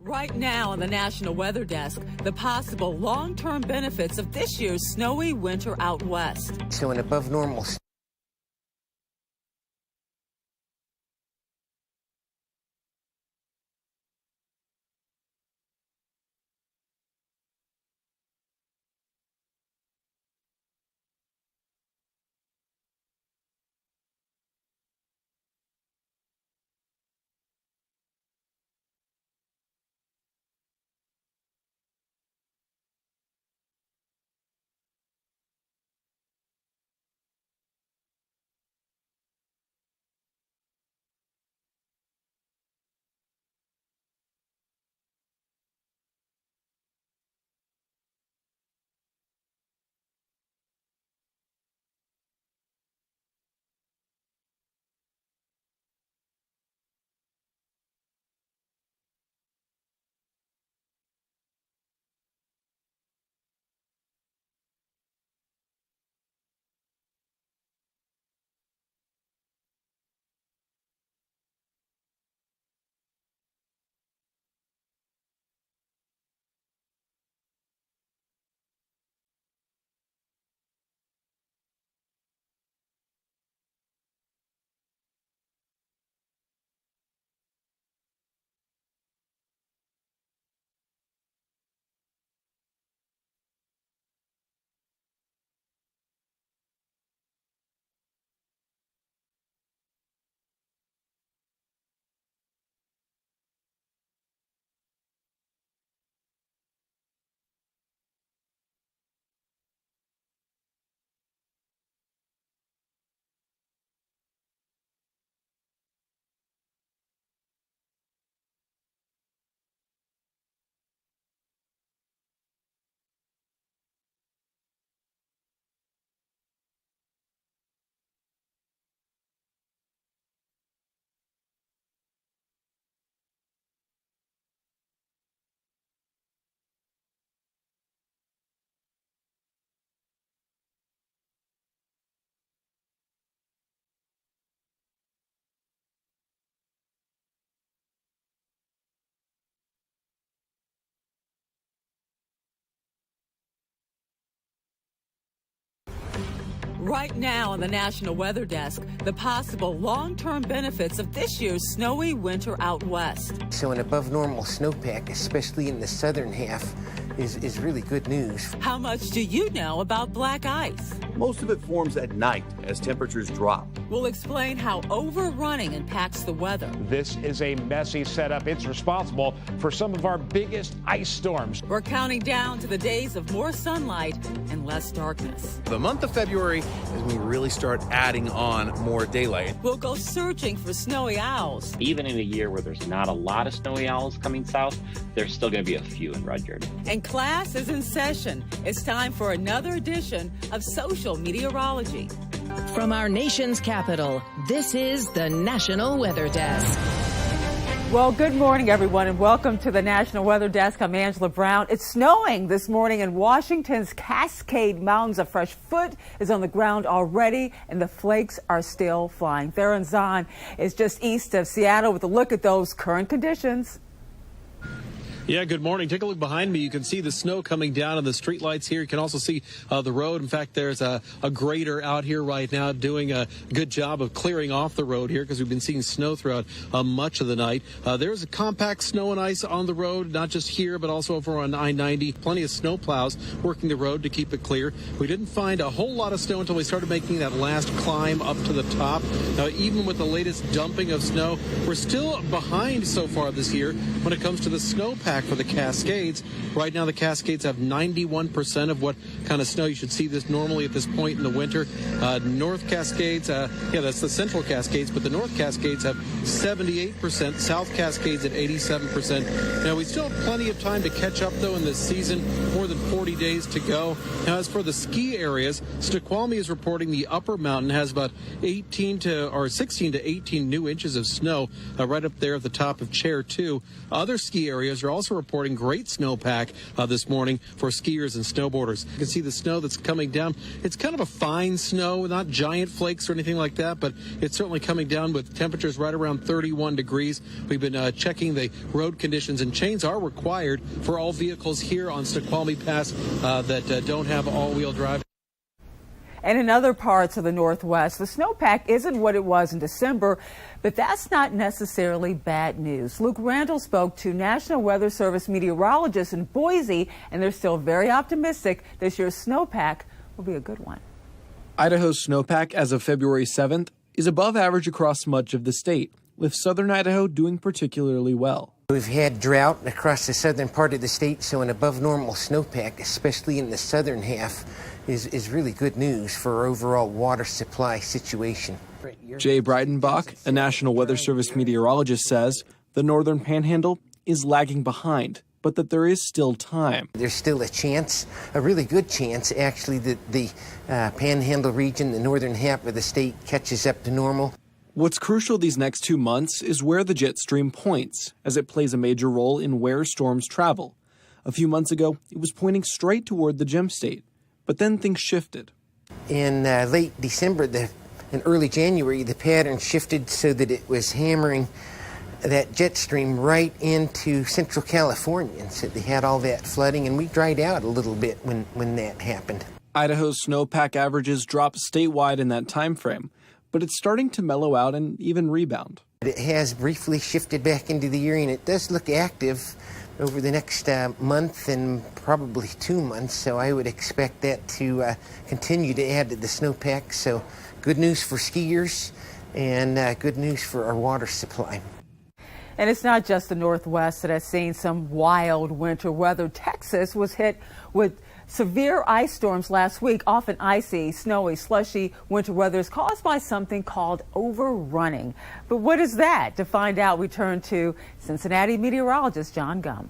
Right now on the National Weather Desk, the possible long-term benefits of this year's snowy winter out west. So an above normal Right now on the National Weather Desk, the possible long-term benefits of this year's snowy winter out west. So an above normal snowpack, especially in the southern half, is really good news. How much do you know about black ice? Most of it forms at night as temperatures drop. We'll explain how overrunning impacts the weather. This is a messy setup. It's responsible for some of our biggest ice storms. We're counting down to the days of more sunlight and less darkness. The month of February is when we really start adding on more daylight. We'll go searching for snowy owls. Even in a year where there's not a lot of snowy owls coming south, there's still going to be a few in Rudyard. And class is in session. It's time for another edition of Social Meteorology. From our nation's capital, this is the National Weather Desk. Well, good morning, everyone, and welcome to the National Weather Desk. I'm Angela Brown. It's snowing this morning in Washington's Cascade Mountains. A fresh foot is on the ground already, and the flakes are still flying. Theron Zahn is just east of Seattle with a look at those current conditions. Yeah, good morning. Take a look behind me. You can see the snow coming down on the street lights here. You can also see the road. In fact, there's a grader out here right now doing a good job of clearing off the road here because we've been seeing snow throughout much of the night. There's a compact snow and ice on the road, not just here, but also over on I-90. Plenty of snow plows working the road to keep it clear. We didn't find a whole lot of snow until we started making that last climb up to the top. Now, even with the latest dumping of snow, we're still behind so far this year when it comes to the snowpack for the Cascades. Right now, the Cascades have 91% of what kind of snow you should see this normally at this point in the winter. North Cascades, that's the Central Cascades, but the North Cascades have 78%, South Cascades at 87%. Now, we still have plenty of time to catch up, though, in this season, more than 40 days to go. Now, as for the ski areas, Snoqualmie is reporting the upper mountain has about 16 to 18 new inches of snow right up there at the top of Chair 2. Other ski areas are also also reporting great snowpack this morning for skiers and snowboarders. You can see the snow that's coming down. It's kind of a fine snow, not giant flakes or anything like that, but it's certainly coming down with temperatures right around 31 degrees. We've been checking the road conditions, and chains are required for all vehicles here on Snoqualmie Pass that don't have all-wheel drive. And in other parts of the Northwest, the snowpack isn't what it was in December, but that's not necessarily bad news. Luke Randall spoke to National Weather Service meteorologists in Boise, and they're still very optimistic this year's snowpack will be a good one. Idaho's snowpack as of February 7th is above average across much of the state, with southern Idaho doing particularly well. We've had drought across the southern part of the state, so an above normal snowpack, especially in the southern half, is really good news for our overall water supply situation. Jay Breitenbach, a National Weather Service meteorologist, says the northern panhandle is lagging behind, but that there is still time. There's still a chance, a really good chance, actually, that the panhandle region, the northern half of the state, catches up to normal. What's crucial these next 2 months is where the jet stream points, as it plays a major role in where storms travel. A few months ago, it was pointing straight toward the Gem State, but then things shifted. In late December and early January, the pattern shifted so that it was hammering that jet stream right into Central California, and so they had all that flooding, and we dried out a little bit when that happened. Idaho's snowpack averages dropped statewide in that time frame, but it's starting to mellow out and even rebound. It has briefly shifted back into the area, and it does look active over the next month and probably 2 months, so I would expect that to continue to add to the snowpack. So good news for skiers and good news for our water supply. And it's not just the Northwest that has seen some wild winter weather. Texas was hit with severe ice storms last week, often icy, snowy, slushy winter weather is caused by something called overrunning. But what is that? To find out, we turn to Cincinnati meteorologist John Gum.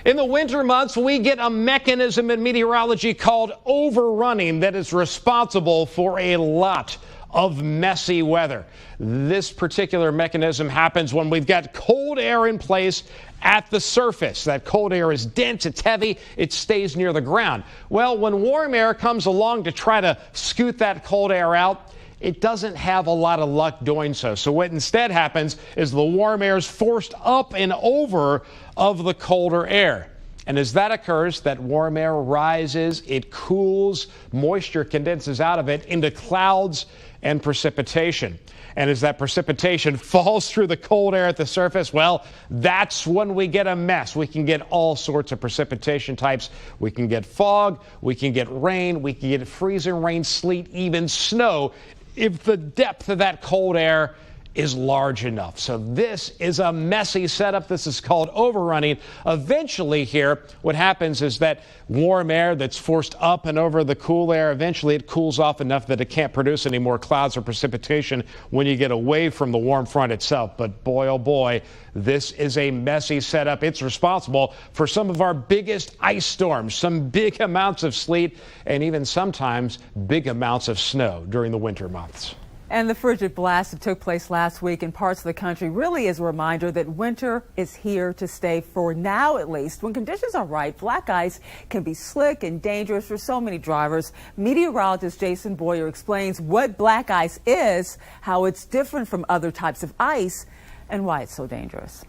In the winter months, we get a mechanism in meteorology called overrunning that is responsible for a lot of messy weather. This particular mechanism happens when we've got cold air in place at the surface. That cold air is dense, it's heavy, it stays near the ground. Well, when warm air comes along to try to scoot that cold air out, it doesn't have a lot of luck doing so. So what instead happens is the warm air is forced up and over of the colder air. And as that occurs, that warm air rises, it cools, moisture condenses out of it into clouds and precipitation. And as that precipitation falls through the cold air at the surface, well, that's when we get a mess. We can get all sorts of precipitation types. We can get fog, we can get rain, we can get freezing rain, sleet, even snow, if the depth of that cold air is large enough. So this is a messy setup. This is called overrunning. Eventually here, what happens is that warm air that's forced up and over the cool air, eventually it cools off enough that it can't produce any more clouds or precipitation when you get away from the warm front itself. But boy, oh boy, this is a messy setup. It's responsible for some of our biggest ice storms, some big amounts of sleet, and even sometimes big amounts of snow during the winter months. And the frigid blast that took place last week in parts of the country really is a reminder that winter is here to stay, for now at least. When conditions are right, black ice can be slick and dangerous for so many drivers. Meteorologist Jason Boyer explains what black ice is, how it's different from other types of ice, and why it's so dangerous.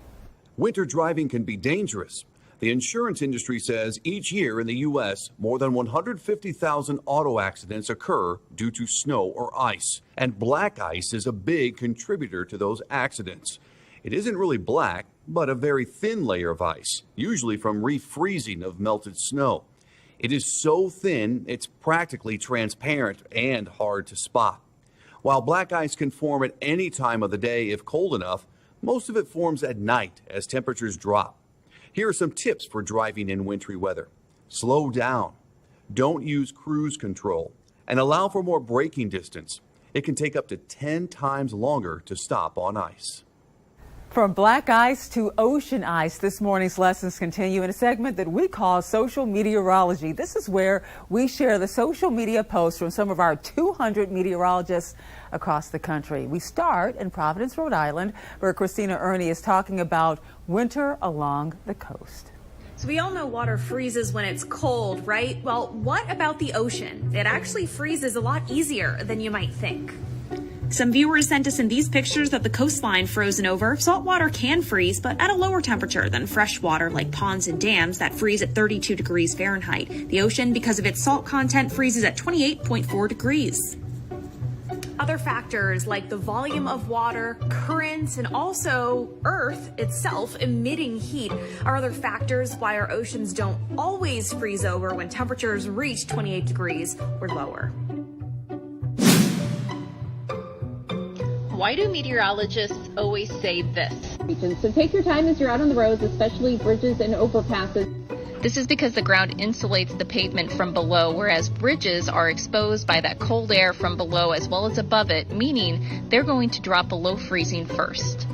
Winter driving can be dangerous. The insurance industry says each year in the U.S., more than 150,000 auto accidents occur due to snow or ice. And black ice is a big contributor to those accidents. It isn't really black, but a very thin layer of ice, usually from refreezing of melted snow. It is so thin, it's practically transparent and hard to spot. While black ice can form at any time of the day if cold enough, most of it forms at night as temperatures drop. Here are some tips for driving in wintry weather. Slow down. Don't use cruise control. And allow for more braking distance. It can take up to 10 times longer to stop on ice. From black ice to ocean ice, this morning's lessons continue in a segment that we call Social Meteorology. This is where we share the social media posts from some of our 200 meteorologists across the country. We start in Providence, Rhode Island, where Christina Ernie is talking about winter along the coast. So we all know water freezes when it's cold, right? Well, what about the ocean? It actually freezes a lot easier than you might think. Some viewers sent us in these pictures of the coastline frozen over. Salt water can freeze, but at a lower temperature than fresh water like ponds and dams that freeze at 32 degrees Fahrenheit. The ocean, because of its salt content, freezes at 28.4 degrees. Other factors like the volume of water, currents, and also Earth itself emitting heat are other factors why our oceans don't always freeze over when temperatures reach 28 degrees or lower. Why do meteorologists always say this? So take your time as you're out on the roads, especially bridges and overpasses. This is because the ground insulates the pavement from below, whereas bridges are exposed by that cold air from below as well as above it, meaning they're going to drop below freezing first.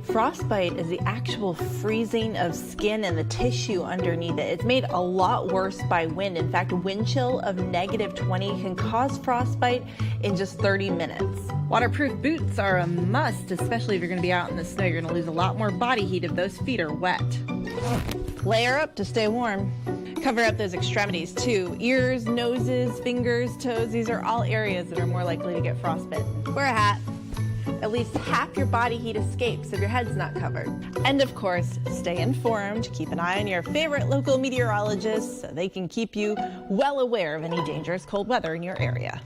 Frostbite is the actual freezing of skin and the tissue underneath it. It's made a lot worse by wind. In fact, a wind chill of -20 can cause frostbite in just 30 minutes. Waterproof boots are a must, especially if you're going to be out in the snow. You're going to lose a lot more body heat if those feet are wet. Layer up to stay warm. Cover up those extremities too. Ears, noses, fingers, toes. These are all areas that are more likely to get frostbite. Wear a hat. At least half your body heat escapes if your head's not covered. And of course, stay informed. Keep an eye on your favorite local meteorologists so they can keep you well aware of any dangerous cold weather in your area.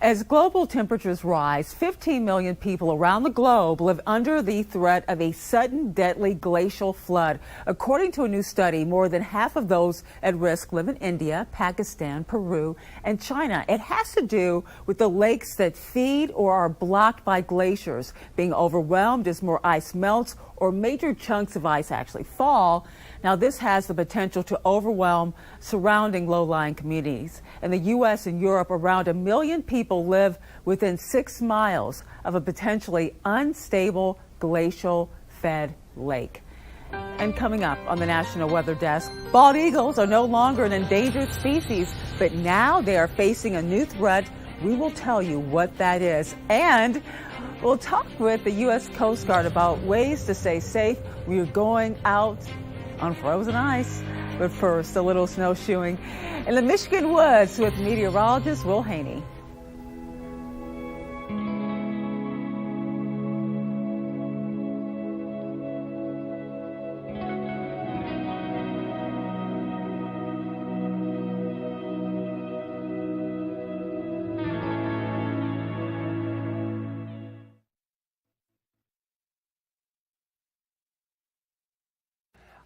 As global temperatures rise, 15 million people around the globe live under the threat of a sudden deadly glacial flood. According to a new study, more than half of those at risk live in India, Pakistan, Peru, and China. It has to do with the lakes that feed or are blocked by glaciers being overwhelmed as more ice melts or major chunks of ice actually fall. Now, this has the potential to overwhelm surrounding low-lying communities. In the U.S. and Europe, around 1 million people live within 6 miles of a potentially unstable glacial-fed lake. And coming up on the National Weather Desk, bald eagles are no longer an endangered species, but now they are facing a new threat. We will tell you what that is. And we'll talk with the U.S. Coast Guard about ways to stay safe. We are going out on frozen ice. But first, a little snowshoeing in the Michigan woods with meteorologist Will Haney.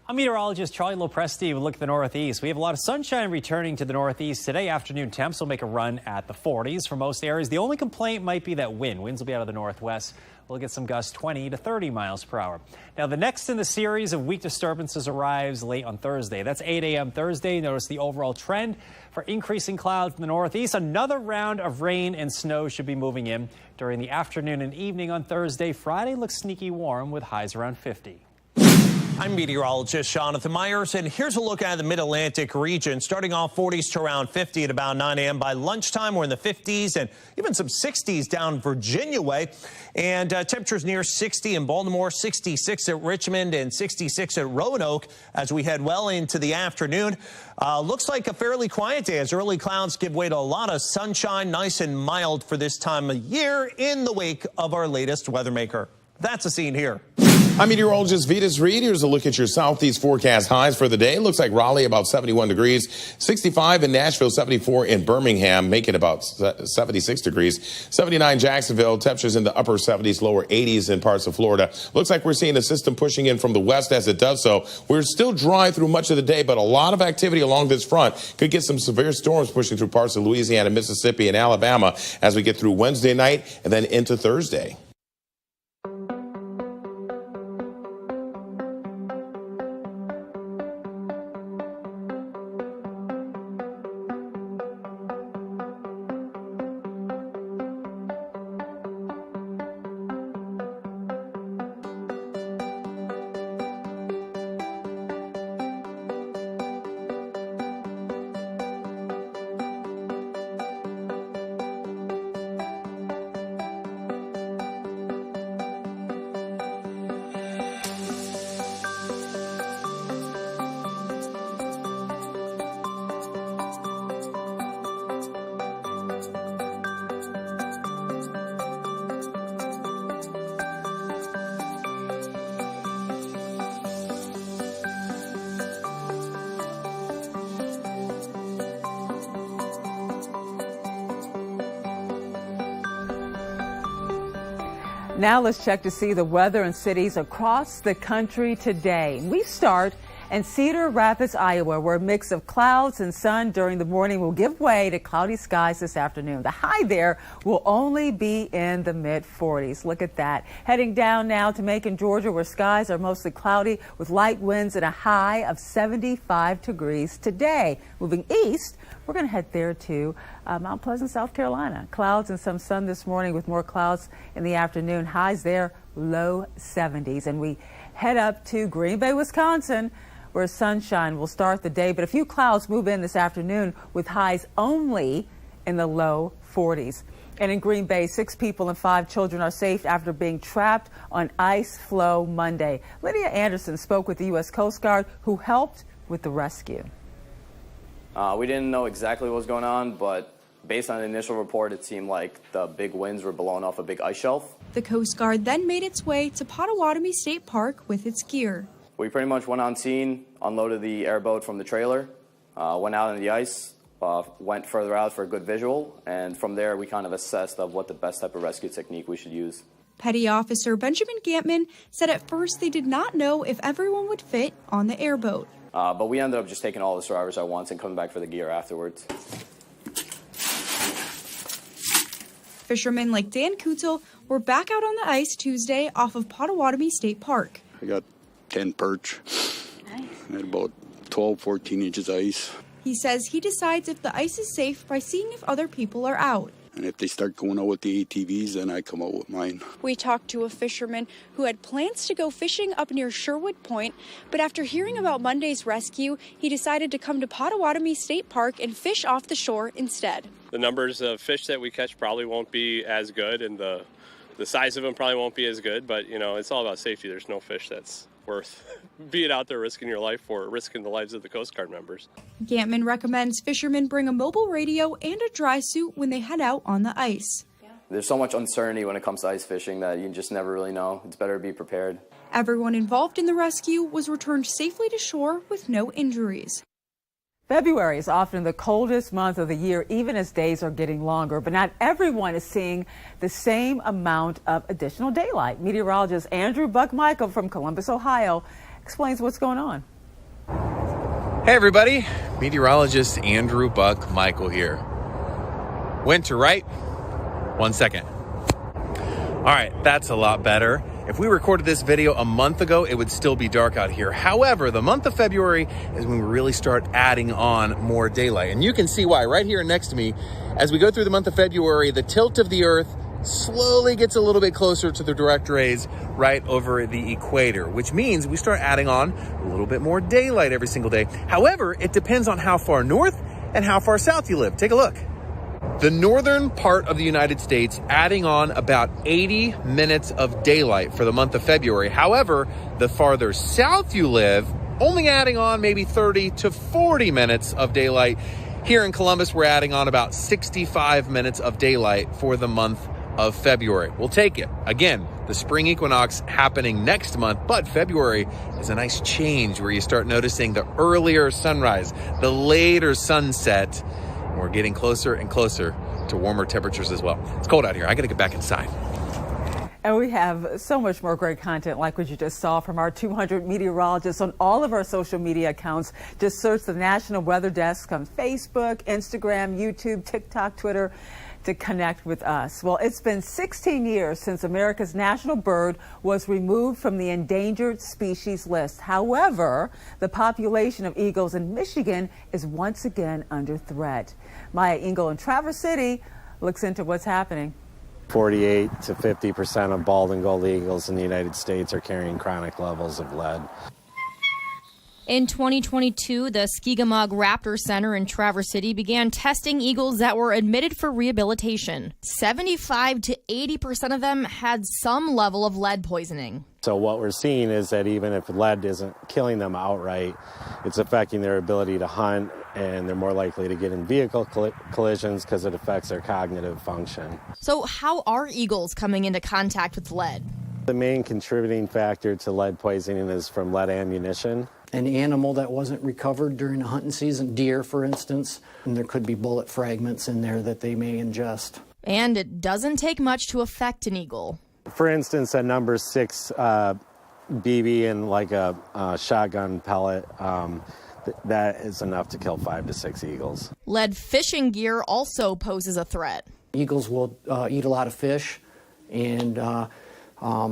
I'm meteorologist Charlie Lopresti. We look at the Northeast. We have a lot of sunshine returning to the Northeast today. Afternoon temps will make a run at the 40s for most areas. The only complaint might be that winds will be out of the northwest. We'll get some gusts 20 to 30 miles per hour. Now, the next in the series of weak disturbances arrives late on Thursday. That's 8 a.m. Thursday. Notice the overall trend for increasing clouds in the Northeast. Another round of rain and snow should be moving in during the afternoon and evening on Thursday. Friday looks sneaky warm with highs around 50. I'm meteorologist Jonathan Myers, and here's a look at the mid-Atlantic region. Starting off 40s to around 50 at about 9 a.m. By lunchtime, we're in the 50s and even some 60s down Virginia way. And temperatures near 60 in Baltimore, 66 at Richmond, and 66 at Roanoke as we head well into the afternoon. Looks like a fairly quiet day as early clouds give way to a lot of sunshine, nice and mild for this time of year in the wake of our latest weather maker. That's the scene here. I'm meteorologist Vetus Reed. Here's a look at your southeast forecast highs for the day. It looks like Raleigh about 71 degrees, 65 in Nashville, 74 in Birmingham, making about 76 degrees, 79 Jacksonville, temperatures in the upper 70s, lower 80s in parts of Florida. Looks like we're seeing a system pushing in from the west as it does so. We're still dry through much of the day, but a lot of activity along this front could get some severe storms pushing through parts of Louisiana, Mississippi, and Alabama as we get through Wednesday night and then into Thursday. Now let's check to see the weather in cities across the country today. We start in Cedar Rapids, Iowa, where a mix of clouds and sun during the morning will give way to cloudy skies this afternoon. The high there will only be in the mid-40s. Look at that. Heading down now to Macon, Georgia, where skies are mostly cloudy with light winds and a high of 75 degrees today. Moving east, we're going to head there to Mount Pleasant, South Carolina. Clouds and some sun this morning with more clouds in the afternoon. Highs there, low 70s. And we head up to Green Bay, Wisconsin, where sunshine will start the day, but a few clouds move in this afternoon with highs only in the low 40s. And in Green Bay, 6 people and 5 children are safe after being trapped on ice floe Monday. Lydia Anderson spoke with the U.S. Coast Guard, who helped with the rescue. We didn't know exactly what was going on, but based on the initial report, it seemed like the big winds were blowing off a big ice shelf. The Coast Guard then made its way to Potawatomi State Park with its gear. We pretty much went on scene, unloaded the airboat from the trailer, went out on the ice, went further out for a good visual, and from there we kind of assessed of what the best type of rescue technique we should use. Petty Officer Benjamin Gantman said at first they did not know if everyone would fit on the airboat. But we ended up just taking all the survivors at once and coming back for the gear afterwards. Fishermen like Dan Kutel were back out on the ice Tuesday off of Potawatomi State Park. I got 10 perch. Nice. And about 12, 14 inches ice. He says he decides if the ice is safe by seeing if other people are out. And if they start going out with the ATVs, then I come out with mine. We talked to a fisherman who had plans to go fishing up near Sherwood Point, but after hearing about Monday's rescue, he decided to come to Potawatomi State Park and fish off the shore instead. The numbers of fish that we catch probably won't be as good, and the size of them probably won't be as good, but you know, it's all about safety. There's no fish that's worth being out there risking your life for, risking the lives of the Coast Guard members. Gantman recommends fishermen bring a mobile radio and a dry suit when they head out on the ice. There's so much uncertainty when it comes to ice fishing that you just never really know. It's better to be prepared. Everyone involved in the rescue was returned safely to shore with no injuries. February is often the coldest month of the year, even as days are getting longer, but not everyone is seeing the same amount of additional daylight. Meteorologist Andrew Buck-Michael from Columbus, Ohio, explains what's going on. Hey everybody, meteorologist Andrew Buck-Michael here. Winter, right? 1 second. All right, that's a lot better. If we recorded this video a month ago, it would still be dark out here. However, the month of February is when we really start adding on more daylight. And you can see why right here next to me. As we go through the month of February, the tilt of the Earth slowly gets a little bit closer to the direct rays right over the equator, which means we start adding on a little bit more daylight every single day. However, it depends on how far north and how far south you live. Take a look. The northern part of the United States adding on about 80 minutes of daylight for the month of February. However, the farther south you live, only adding on maybe 30 to 40 minutes of daylight. Here in Columbus, we're adding on about 65 minutes of daylight for the month of February. We'll take it. Again, the spring equinox happening next month, but February is a nice change where you start noticing the earlier sunrise, the later sunset. We're getting closer and closer to warmer temperatures as well. It's cold out here. I got to get back inside. And we have so much more great content like what you just saw from our 200 meteorologists on all of our social media accounts. Just search the National Weather Desk on Facebook, Instagram, YouTube, TikTok, Twitter to connect with us. Well, it's been 16 years since America's national bird was removed from the endangered species list. However, the population of eagles in Michigan is once again under threat. Maya Engel in Traverse City looks into what's happening. 48 to 50% of bald and gold eagles in the United States are carrying chronic levels of lead. In 2022, the Skegamog Raptor Center in Traverse City began testing eagles that were admitted for rehabilitation. 75 to 80% of them had some level of lead poisoning. So what we're seeing is that even if lead isn't killing them outright, it's affecting their ability to hunt, and they're more likely to get in vehicle collisions because it affects their cognitive function. So how are eagles coming into contact with lead? The main contributing factor to lead poisoning is from lead ammunition. An animal that wasn't recovered during the hunting season, deer for instance, and there could be bullet fragments in there that they may ingest. And it doesn't take much to affect an eagle. For instance, a number 6 BB in like a shotgun pellet, that is enough to kill 5 to 6 eagles. Lead fishing gear also poses a threat. Eagles will eat a lot of fish, and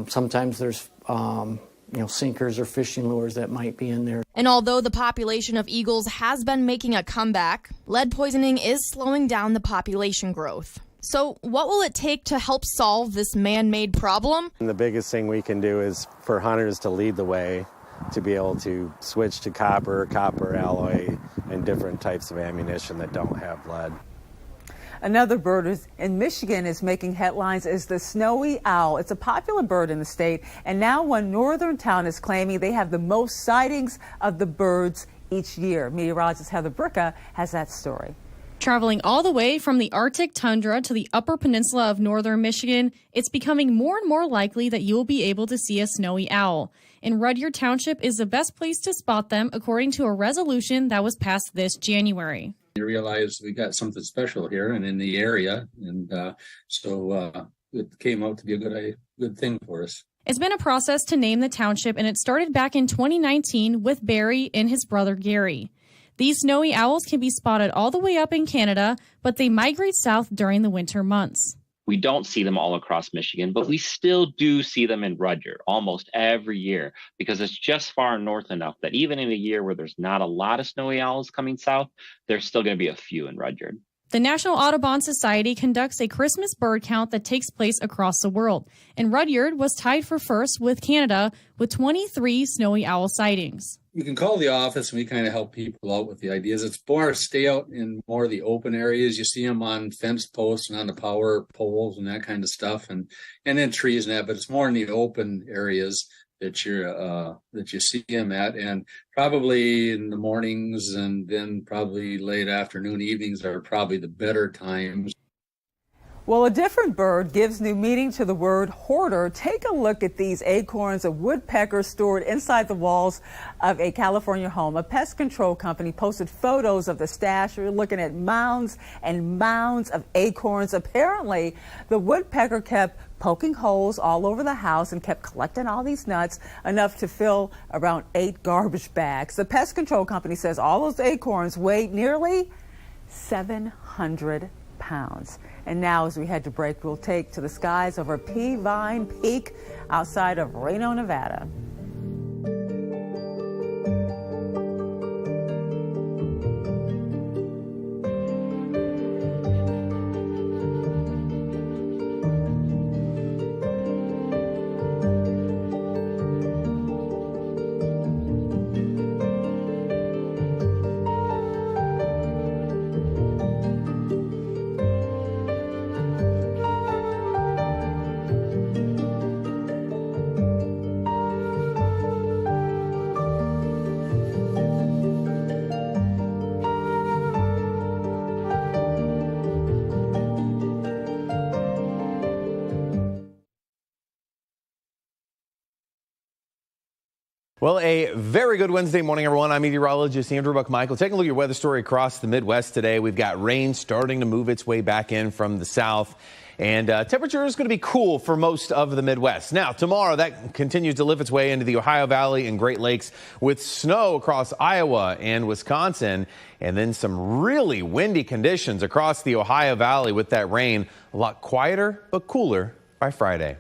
sometimes there's sinkers or fishing lures that might be in there. And although the population of eagles has been making a comeback, lead poisoning is slowing down the population growth. So what will it take to help solve this man-made problem? And the biggest thing we can do is for hunters to lead the way, to be able to switch to copper alloy, and different types of ammunition that don't have lead. Another bird in Michigan is making headlines is the snowy owl. It's a popular bird in the state, and now one northern town is claiming they have the most sightings of the birds each year. Meteorologist Heather Bricka has that story. Traveling all the way from the Arctic tundra to the upper peninsula of northern Michigan, it's becoming more and more likely that you will be able to see a snowy owl. And Rudyard Township is the best place to spot them, according to a resolution that was passed this January. You realize we got something special here and in the area, and so it came out to be a good thing for us. It's been a process to name the township, and it started back in 2019 with Barry and his brother Gary. These snowy owls can be spotted all the way up in Canada, but they migrate south during the winter months. We don't see them all across Michigan, but we still do see them in Rudyard almost every year because it's just far north enough that even in a year where there's not a lot of snowy owls coming south, there's still going to be a few in Rudyard. The National Audubon Society conducts a Christmas bird count that takes place across the world, and Rudyard was tied for first with Canada with 23 snowy owl sightings. You can call the office and we kind of help people out with the ideas. It's more stay out in more of the open areas. You see them on fence posts and on the power poles and that kind of stuff, and then trees and that, but it's more in the open areas that you see them at, and probably in the mornings and then probably late afternoon, evenings are probably the better times. Well, a different bird gives new meaning to the word hoarder. Take a look at these acorns of woodpeckers stored inside the walls of a California home. A pest control company posted photos of the stash. We're looking at mounds and mounds of acorns. Apparently, the woodpecker kept poking holes all over the house and kept collecting all these nuts, enough to fill around 8 garbage bags. The pest control company says all those acorns weighed nearly 700 pounds. And now, as we head to break, we'll take to the skies over Peavine Peak outside of Reno, Nevada. Well, a very good Wednesday morning, everyone. I'm meteorologist Andrew Buck-Michael. Taking a look at your weather story across the Midwest today. We've got rain starting to move its way back in from the south. And temperature is going to be cool for most of the Midwest. Now, tomorrow, that continues to lift its way into the Ohio Valley and Great Lakes with snow across Iowa and Wisconsin. And then some really windy conditions across the Ohio Valley with that rain. A lot quieter, but cooler by Friday.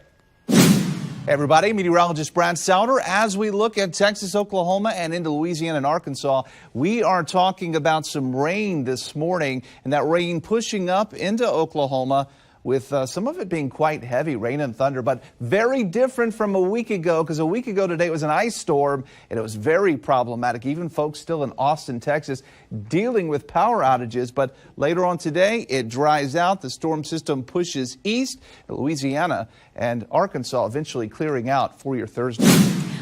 Everybody, meteorologist Brad Souter. As we look at Texas, Oklahoma, and into Louisiana and Arkansas, we are talking about some rain this morning, and that rain pushing up into Oklahoma with some of it being quite heavy rain and thunder, but very different from a week ago, because a week ago today it was an ice storm and it was very problematic. Even folks still in Austin, Texas, dealing with power outages. But later on today, it dries out. The storm system pushes east, Louisiana and Arkansas eventually clearing out for your Thursday.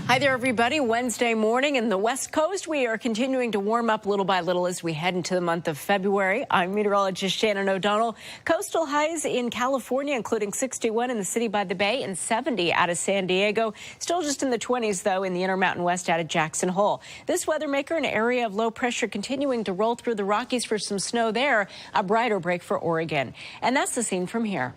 Hi there, everybody. Wednesday morning in the West Coast. We are continuing to warm up little by little as we head into the month of February. I'm meteorologist Shannon O'Donnell. Coastal highs in California, including 61 in the City by the Bay and 70 out of San Diego. Still just in the 20s, though, in the Intermountain West out of Jackson Hole. This weather maker, an area of low pressure continuing to roll through the Rockies for some snow there. A brighter break for Oregon. And that's the scene from here.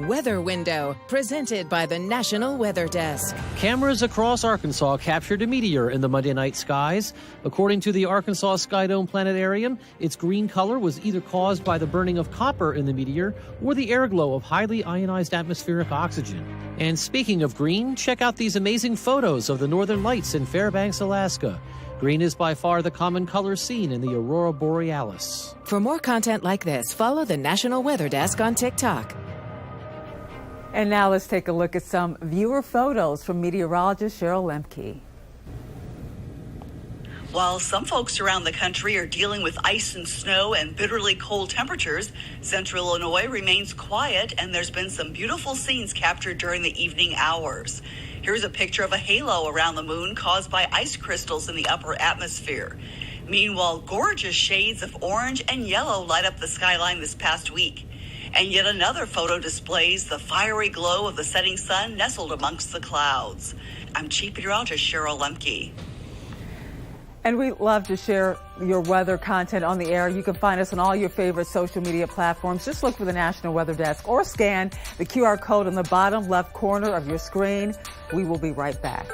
Weather Window, presented by the National Weather Desk. Cameras across Arkansas captured a meteor in the Monday night skies. According to the Arkansas Sky Dome Planetarium, its green color was either caused by the burning of copper in the meteor or the air glow of highly ionized atmospheric oxygen. And speaking of green, check out these amazing photos of the northern lights in Fairbanks, Alaska. Green is by far the common color seen in the Aurora Borealis. For more content like this, follow the National Weather Desk on TikTok. And now let's take a look at some viewer photos from meteorologist Cheryl Lemke. While some folks around the country are dealing with ice and snow and bitterly cold temperatures, central Illinois remains quiet, and there's been some beautiful scenes captured during the evening hours. Here's a picture of a halo around the moon caused by ice crystals in the upper atmosphere. Meanwhile, gorgeous shades of orange and yellow light up the skyline this past week. And yet another photo displays the fiery glow of the setting sun nestled amongst the clouds. I'm Chief Meteorologist Cheryl Lemke. And we love to share your weather content on the air. You can find us on all your favorite social media platforms. Just look for the National Weather Desk or scan the QR code on the bottom left corner of your screen. We will be right back.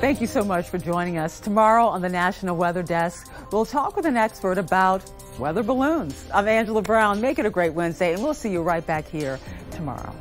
Thank you so much for joining us. Tomorrow on the National Weather Desk, we'll talk with an expert about weather balloons. I'm Angela Brown. Make it a great Wednesday, and we'll see you right back here tomorrow.